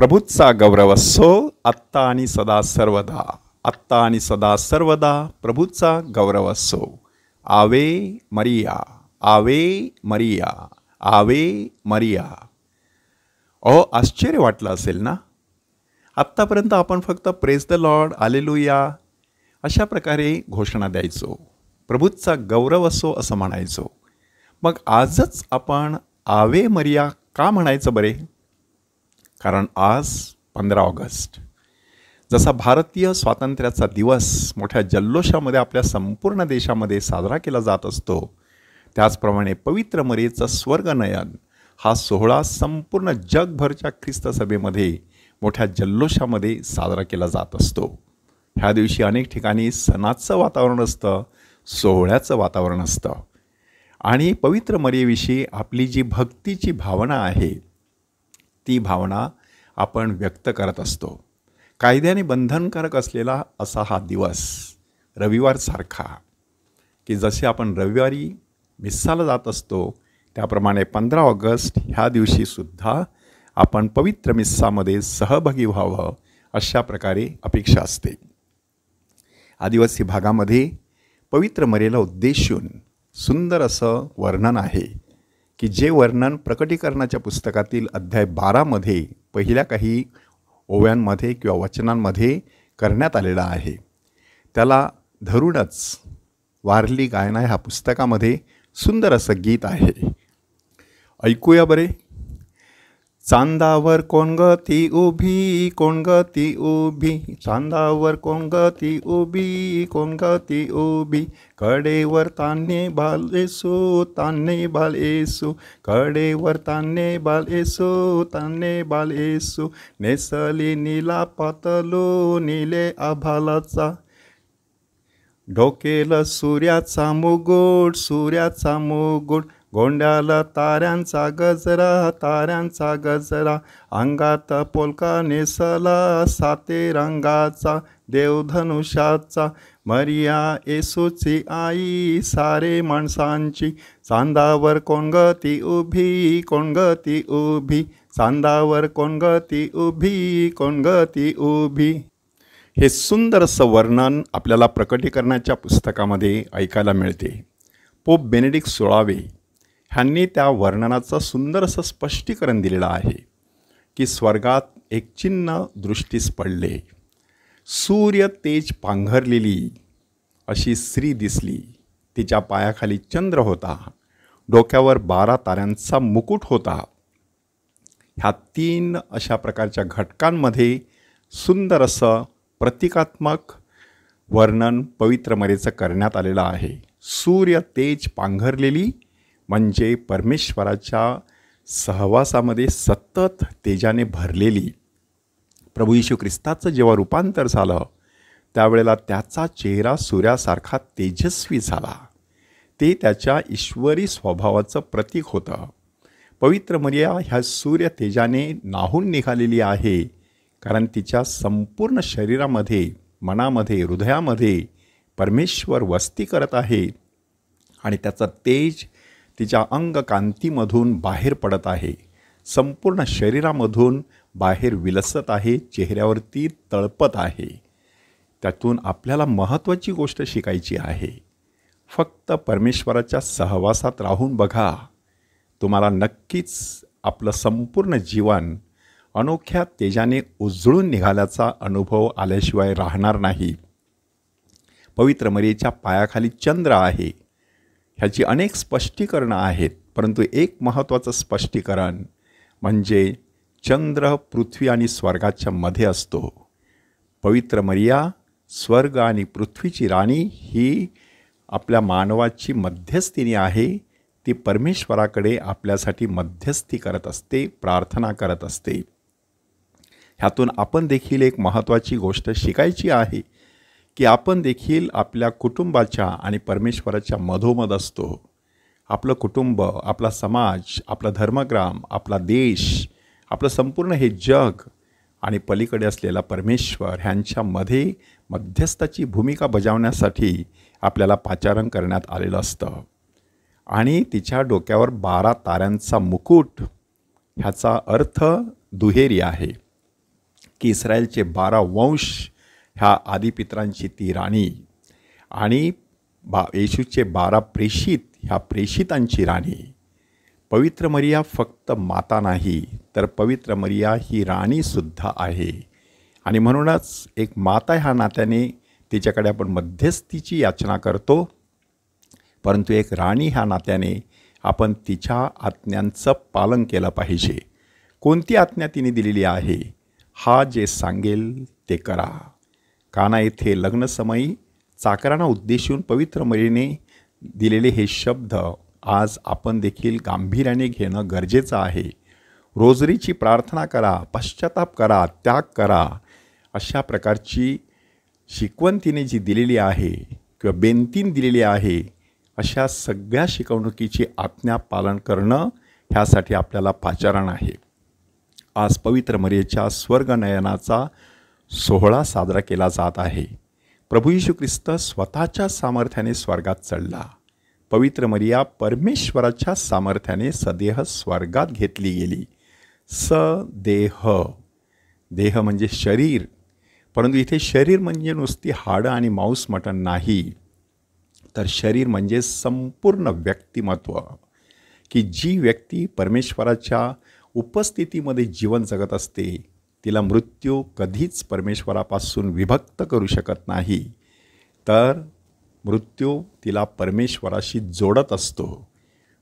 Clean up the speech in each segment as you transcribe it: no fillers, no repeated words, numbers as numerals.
प्रभूचा गौरव असो आत्ता आणि सदा सर्वदा. आत्ता आणि सदा सर्वदा प्रभूचा गौरव असो. आवे मरिया, आवे मरिया, आवे मरिया. आश्चर्य वाटलं असेल ना. आत्तापर्यंत आपण फक्त प्रेज द लॉर्ड, हालेलुया अशा प्रकारे घोषणा द्यायचो. प्रभूचा गौरव असो असं म्हणायचो. मग आजच आपण आवे मरिया का म्हणायचं बरे? कारण आज 15 ऑगस्ट जसा भारतीय स्वातंत्र्याचा दिवस मोठ्या जल्लोषामध्ये आपल्या संपूर्ण देशामध्ये साजरा केला जात असतो, त्याचप्रमाणे पवित्र मरियेचं स्वर्गनयन हा सोहळा संपूर्ण जगभरच्या ख्रिस्त सभेमध्ये मोठ्या जल्लोषामध्ये साजरा केला जात असतो. ह्या दिवशी अनेक ठिकाणी सणाचं वातावरण असतं, सोहळ्याचं वातावरण असतं. आणि पवित्र मरियेविषयी आपली जी भक्तीची भावना आहे ती भावना आपण व्यक्त करत असतो. कायद्याने बंधनकारक असलेला असा हा दिवस रविवारसारखा, की जसे आपण रविवारी मिस्साला जात असतो त्याप्रमाणे 15 ऑगस्ट ह्या दिवशीसुद्धा आपण पवित्र मिस्सामध्ये सहभागी व्हावं अशा प्रकारे अपेक्षा असते. आदिवासी भागामध्ये पवित्र मरियेला उद्देशून सुंदर असं वर्णन आहे, की जे वर्णन प्रकटीकरणाच्या पुस्तकातील अध्याय 12मध्ये पहिल्या काही ओव्यांमध्ये किंवा वचनांमध्ये करण्यात आलेलं आहे. त्याला धरूनच वारली गायना ह्या पुस्तकामध्ये सुंदर असं गीत आहे. ऐकूया बरे. चांदावर कोण ग ती उभी, कोण ग ती उभी, चांदावर कोण ग ती उभी, कोण ग ती उभी, कडेवर तान्हे बाल येसू, तान्हे बाल येसू, कडेवर तान्हे बाल येसू, तान्हे बाल येसू, नेसली नीला पातलो निले आभालाचा, डोकेल सूर्याचा मुगुट, सूर्याचा मुगुट, गोंड्याला ताऱ्यांचा गजरा, ताऱ्यांचा गजरा, अंगात पोलका नेसला साते रंगाचा, देवधनुष्याचा, मरिया येसूची आई सारे माणसांची, चांदावर कोण ग ती उभी, कोण ग ती उभी, चांदावर कोण ग ती उभी, कोण ग ती उभी. हे सुंदर असं वर्णन आपल्याला प्रकटीकरणाच्या पुस्तकामध्ये ऐकायला मिळते. पोप बेनेडिक्ट 16 ह्यांनी त्या वर्णनाचं सुंदर असं स्पष्टीकरण दिलेलं आहे, की स्वर्गात एक चिन्ह दृष्टीस पडले. सूर्य तेज पांघरलेली अशी स्त्री दिसली. तिच्या पायाखाली चंद्र होता, डोक्यावर 12 ताऱ्यांचा मुकुट होता. ह्या 3 अशा प्रकारच्या घटकांमध्ये सुंदर असं प्रतिकात्मक वर्णन पवित्र मरियेचं करण्यात आलेलं आहे. सूर्य तेज पांघरलेली म्हणजे परमेश्वराच्या सहवासामध्ये सतत तेजाने भरलेली. प्रभू येशू ख्रिस्ताचं जेव्हा रूपांतर झालं त्यावेळेला त्याचा चेहरा सूर्यासारखा तेजस्वी झाला. ते त्याच्या ईश्वरी स्वभावाचं प्रतीक होतं. पवित्र मरिया ह्या सूर्य तेजाने नाहून निघालेली आहे, कारण तिच्या संपूर्ण शरीरामध्ये, मनामध्ये, हृदयामध्ये परमेश्वर वस्ती करत आहे आणि त्याचं तेज तिच्या अंगकांतीमधून बाहेर पडत आहे, संपूर्ण शरीरामधून बाहेर विलसत आहे, चेहऱ्यावरती तळपत आहे. त्यातून आपल्याला महत्त्वाची गोष्ट शिकायची आहे. फक्त परमेश्वराच्या सहवासात राहून बघा, तुम्हाला नक्कीच आपलं संपूर्ण जीवन अनोख्या तेजाने उजळून निघाल्याचा अनुभव आल्याशिवाय राहणार नाही. पवित्र मरियेच्या पायाखाली चंद्र आहे. ह्याची अनेक स्पष्टीकरणं आहेत, परंतु एक महत्त्वाचं स्पष्टीकरण म्हणजे चंद्र पृथ्वी आणि स्वर्गाच्या मध्ये असतो. पवित्र मरिया स्वर्ग आणि पृथ्वीची राणी ही आपल्या मानवाची मध्यस्थिनी आहे. ती परमेश्वराकडे आपल्यासाठी मध्यस्थी करत असते, प्रार्थना करत असते. ह्यातून आपण देखील एक महत्त्वाची गोष्ट शिकायची आहे, की आपण देखील आपल्या कुटुंबाच्या आणि परमेश्वराच्या मधोमध असतो. आपलं कुटुंब, आपला समाज, आपला धर्मग्राम, आपला देश, आपलं संपूर्ण हे जग आणि पलीकडे असलेला परमेश्वर ह्यांच्यामध्ये मध्यस्थाची भूमिका बजावण्यासाठी आपल्याला पाचारण करण्यात आलेलं असतं. आणि तिच्या डोक्यावर 12 ताऱ्यांचा मुकुट ह्याचा अर्थ दुहेरी आहे. की इस्रायलचे 12 वंश ह्या आदिपित्रांची ती राणी आणि येशूचे 12 प्रेषित ह्या प्रेषितांची राणी. पवित्र मरिया फक्त माता नाही तर पवित्र मरिया ही राणीसुद्धा आहे. आणि म्हणूनच एक माता ह्या नात्याने तिच्याकडे आपण मध्यस्थीची याचना करतो, परंतु एक राणी ह्या नात्याने आपण तिच्या आज्ञांचं पालन केलं पाहिजे. कोणती आज्ञा तिने दिलेली आहे? हा जे सांगेल ते करा. काना येथे लग्नसमयी चाकरांना उद्देशून पवित्र मरियेने दिलेले हे शब्द आज आपण देखील गांभीर्याने घेणं गरजेचं आहे. रोजरीची प्रार्थना करा, पश्चाताप करा, त्याग करा, अशा प्रकारची शिकवण तिने जी दिलेली आहे किंवा बेनतीन दिलेली आहे, अशा सगळ्या शिकवणुकीची आज्ञा पालन करणं ह्यासाठी आपल्याला पाचारण आहे. आज पवित्र मरियेच्या स्वर्गनयनाचा सोहळा साजरा केला जात आहे. प्रभू येशू ख्रिस्त स्वतःच्या सामर्थ्याने स्वर्गात चढला. पवित्र मरिया परमेश्वराच्या सामर्थ्याने सदेह स्वर्गात घेतली गेली. सदेह, देह म्हणजे शरीर, परंतु इथे शरीर म्हणजे नुसती हाडं आणि मांस मटण नाही, तर शरीर म्हणजे संपूर्ण व्यक्तिमत्व, की जी व्यक्ती परमेश्वराच्या उपस्थितीमध्ये जीवन जगत असते तिला मृत्यू कधीच परमेश्वरापासून विभक्त करू शकत नाही, तर मृत्यू तिला परमेश्वराशी जोडत असतो.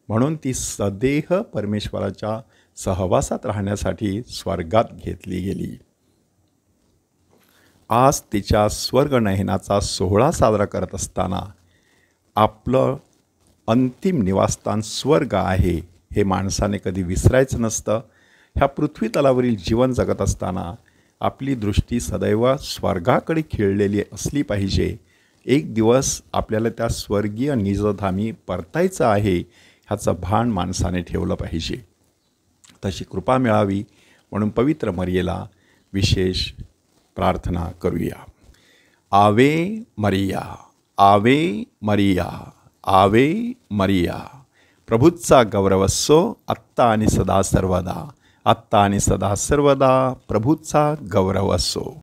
म्हणून ती सदेह परमेश्वराच्या सहवासात राहण्यासाठी स्वर्गात घेतली गेली. आज तिच्या स्वर्गनयनाचा सोहळा साजरा करत असताना आपलं अंतिम निवासस्थान स्वर्ग आहे हे माणसाने कधी विसरायचं नसतं. ह्या पृथ्वी तलावरील जीवन जगत असताना आपली दृष्टी सदैव स्वर्गाकडे खिळलेली असली पाहिजे. एक दिवस आपल्याला त्या स्वर्गीय निजधामी परतायचं आहे ह्याचं भान माणसाने ठेवलं पाहिजे. तशी कृपा मिळावी म्हणून पवित्र मरियेला विशेष प्रार्थना करूया. आवे मरिया, आवे मरिया, आवे मरिया. प्रभूचा गौरव असो आत्ता आणि सदा सर्वदा, आत्ता आणि सदा सर्वदा प्रभूचा गौरव असो.